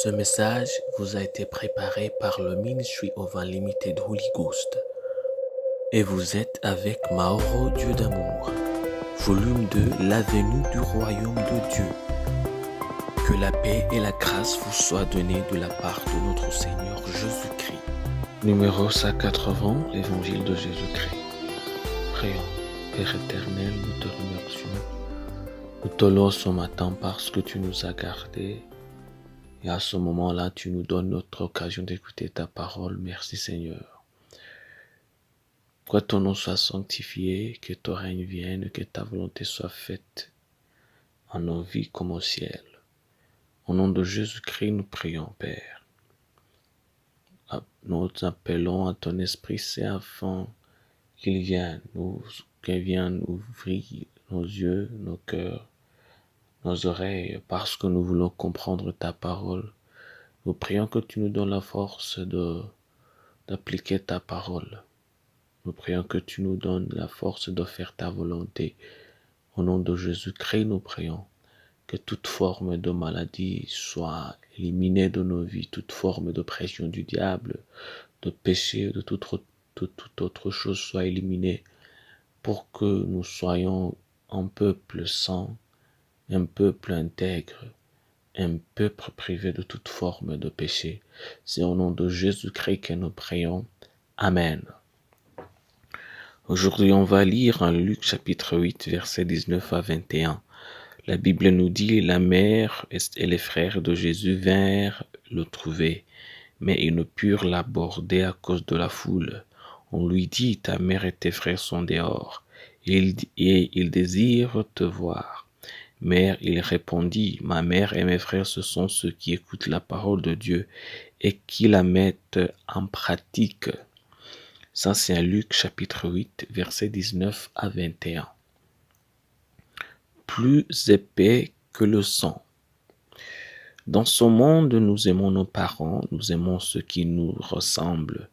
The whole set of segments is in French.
Ce message vous a été préparé par le Ministry of Unlimited Holy Ghost et vous êtes avec Mauro Dieu d'amour, volume 2, la venue du royaume de Dieu. Que la paix et la grâce vous soient données de la part de notre Seigneur Jésus-Christ. Numéro 180, l'évangile de Jésus-Christ. Prions. Père éternel, nous te remercions. Nous te louons ce matin parce que tu nous as gardés. Et à ce moment-là, tu nous donnes notre occasion d'écouter ta parole. Merci Seigneur. Que ton nom soit sanctifié, que ton règne vienne, que ta volonté soit faite en nos vies comme au ciel. Au nom de Jésus-Christ, nous prions, Père. Nous appelons à ton Esprit Saint afin qu'il vienne ouvrir nos yeux, nos cœurs, nos oreilles, parce que nous voulons comprendre ta parole. Nous prions que tu nous donnes la force d'appliquer ta parole. Nous prions que tu nous donnes la force de faire ta volonté. Au nom de Jésus-Christ, nous prions que toute forme de maladie soit éliminée de nos vies, toute forme de pression du diable, de péché, de toute autre chose soit éliminée pour que nous soyons un peuple saint, un peuple intègre, un peuple privé de toute forme de péché. C'est au nom de Jésus-Christ que nous prions. Amen. Aujourd'hui, on va lire en Luc chapitre 8, versets 19 à 21. La Bible nous dit, la mère et les frères de Jésus vinrent le trouver, mais ils ne purent l'aborder à cause de la foule. On lui dit, ta mère et tes frères sont dehors, et ils désirent te voir. Mais il répondit, ma mère et mes frères, ce sont ceux qui écoutent la parole de Dieu et qui la mettent en pratique. Ça, c'est en Luc chapitre 8, versets 19 à 21. Plus épais que le sang. Dans ce monde, nous aimons nos parents, nous aimons ceux qui nous ressemblent,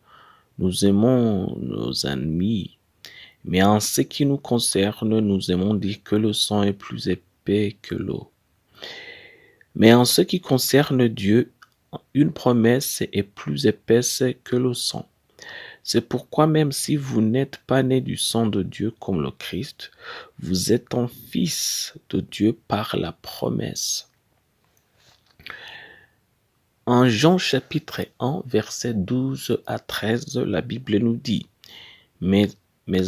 nous aimons nos ennemis, mais en ce qui nous concerne, nous aimons dire que le sang est plus épais que l'eau. Mais en ce qui concerne Dieu, une promesse est plus épaisse que le sang. C'est pourquoi même si vous n'êtes pas né du sang de Dieu comme le Christ, vous êtes un fils de Dieu par la promesse. En Jean chapitre 1, versets 12 à 13, la Bible nous dit, mais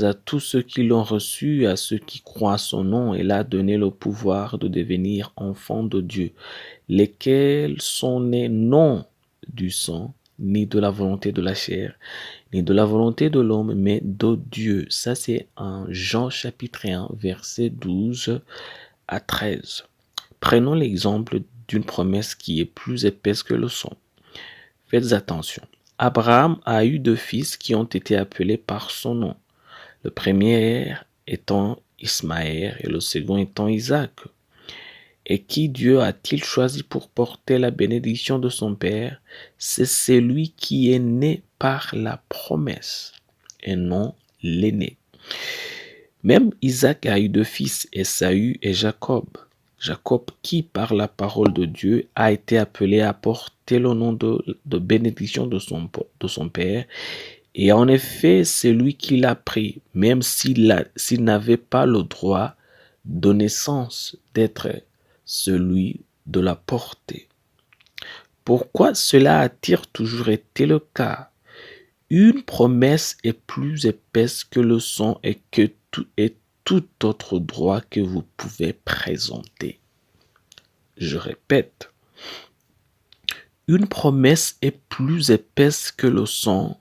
à tous ceux qui l'ont reçu, à ceux qui croient à son nom, il a donné le pouvoir de devenir enfants de Dieu, lesquels sont nés non du sang, ni de la volonté de la chair, ni de la volonté de l'homme, mais de Dieu. Ça, c'est en Jean chapitre 1, versets 12 à 13. Prenons l'exemple d'une promesse qui est plus épaisse que le sang. Faites attention. Abraham a eu 2 fils qui ont été appelés par son nom. Le premier étant Ismaël et le second étant Isaac. Et qui Dieu a-t-il choisi pour porter la bénédiction de son père? C'est celui qui est né par la promesse et non l'aîné. Même Isaac a eu 2 fils, Ésaü et Jacob. Jacob qui, par la parole de Dieu, a été appelé à porter le nom de bénédiction de son père. Et en effet, c'est lui qui l'a pris, même s'il n'avait pas le droit de naissance d'être celui de la porter. Pourquoi cela a-t-il toujours été le cas? Une promesse est plus épaisse que le sang et tout autre droit que vous pouvez présenter. Je répète, une promesse est plus épaisse que le sang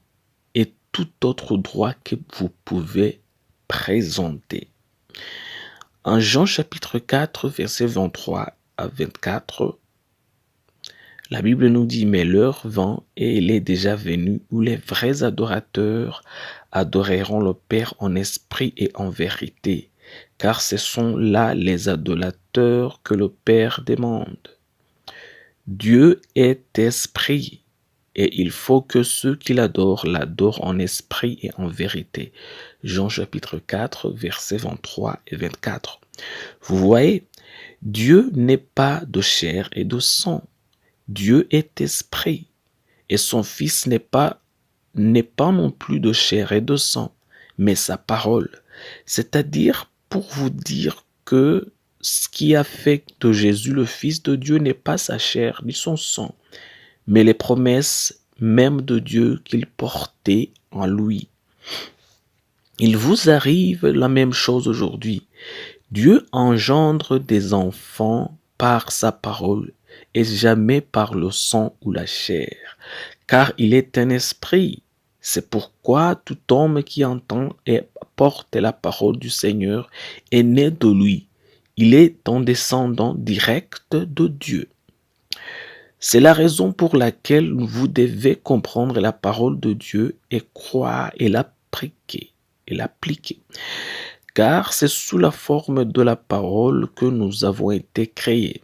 et tout autre droit que vous pouvez présenter. En Jean chapitre 4, versets 23 à 24, la Bible nous dit, mais l'heure vint et il est déjà venu où les vrais adorateurs adoreront le Père en esprit et en vérité, car ce sont là les adorateurs que le Père demande. Dieu est esprit et il faut que ceux qui l'adorent en esprit et en vérité. Jean chapitre 4, versets 23 et 24. Vous voyez, Dieu n'est pas de chair et de sang. Dieu est esprit et son Fils n'est pas non plus de chair et de sang, mais sa parole. C'est-à-dire pour vous dire que ce qui a fait de Jésus le Fils de Dieu n'est pas sa chair ni son sang, mais les promesses même de Dieu qu'il portait en lui. Il vous arrive la même chose aujourd'hui. Dieu engendre des enfants par sa parole et jamais par le sang ou la chair, car il est un esprit. C'est pourquoi tout homme qui entend et porte la parole du Seigneur est né de lui. Il est un descendant direct de Dieu. C'est la raison pour laquelle vous devez comprendre la parole de Dieu et croire et l'appliquer. Car c'est sous la forme de la parole que nous avons été créés.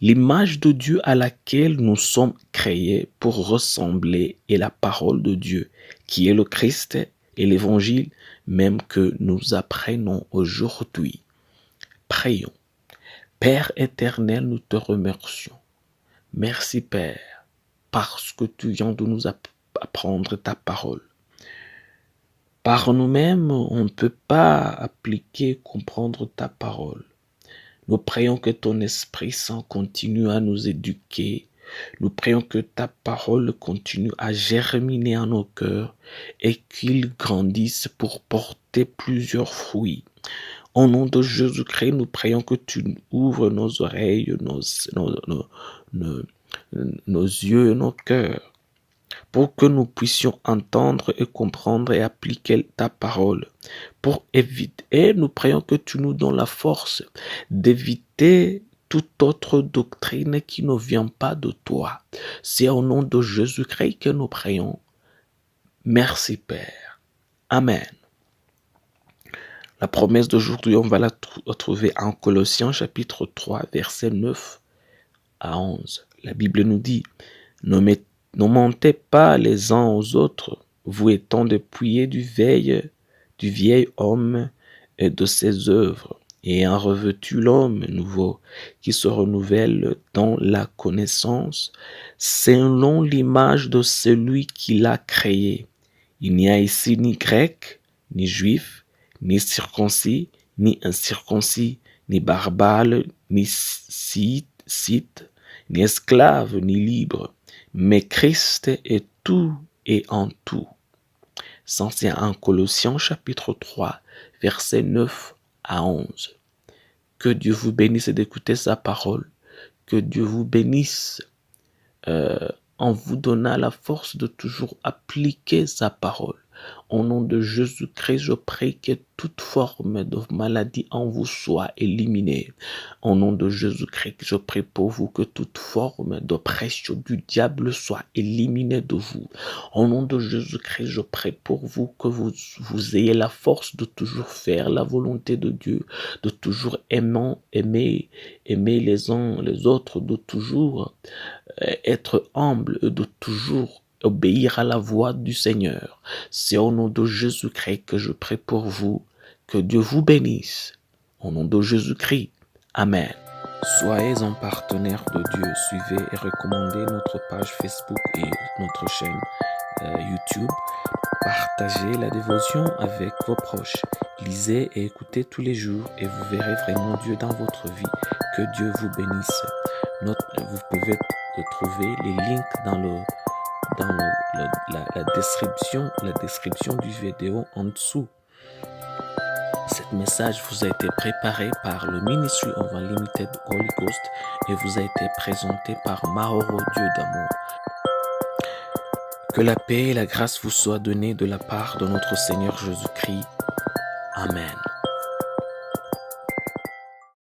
L'image de Dieu à laquelle nous sommes créés pour ressembler est la parole de Dieu, qui est le Christ et l'évangile même que nous apprenons aujourd'hui. Prions. Père éternel, nous te remercions. Merci Père, parce que tu viens de nous apprendre ta parole. Par nous-mêmes, on ne peut pas appliquer, comprendre ta parole. Nous prions que ton Esprit Saint continue à nous éduquer. Nous prions que ta parole continue à germiner en nos cœurs et qu'il grandisse pour porter plusieurs fruits. Au nom de Jésus-Christ, nous prions que tu ouvres nos oreilles, nos yeux et nos cœurs pour que nous puissions entendre et comprendre et appliquer ta parole. Pour éviter, et nous prions que tu nous donnes la force d'éviter toute autre doctrine qui ne vient pas de toi. C'est au nom de Jésus-Christ que nous prions. Merci Père. Amen. La promesse d'aujourd'hui, on va la trouver en Colossiens chapitre 3, versets 9 à 11. La Bible nous dit, ne mentez pas les uns aux autres, vous étant dépouillés du vieil homme et de ses œuvres, et ayant revêtu l'homme nouveau qui se renouvelle dans la connaissance, selon l'image de celui qui l'a créé. Il n'y a ici ni grec, ni juif, ni circoncis, ni incirconcis, ni barbare, ni scythe, ni esclave, ni libre, mais Christ est tout et en tout. Ça, c'est en Colossiens chapitre 3, versets 9 à 11. Que Dieu vous bénisse d'écouter sa parole. Que Dieu vous bénisse en vous donnant la force de toujours appliquer sa parole. Au nom de Jésus-Christ, je prie que toute forme de maladie en vous soit éliminée. Au nom de Jésus-Christ, je prie pour vous que toute forme d'oppression du diable soit éliminée de vous. Au nom de Jésus-Christ, je prie pour vous que vous ayez la force de toujours faire la volonté de Dieu, de toujours aimer les uns les autres, de toujours être humble et de toujours obéir à la voix du Seigneur. C'est au nom de Jésus-Christ que je prie pour vous. Que Dieu vous bénisse. Au nom de Jésus-Christ. Amen. Soyez un partenaire de Dieu. Suivez et recommandez notre page Facebook et notre chaîne YouTube. Partagez la dévotion avec vos proches. Lisez et écoutez tous les jours et vous verrez vraiment Dieu dans votre vie. Que Dieu vous bénisse. Vous pouvez trouver les links dans la description du vidéo en dessous. Cet message vous a été préparé par le Ministry of Unlimited Holy Ghost et vous a été présenté par Mahoro Dieu d'amour. Que la paix et la grâce vous soient données de la part de notre Seigneur Jésus-Christ. Amen.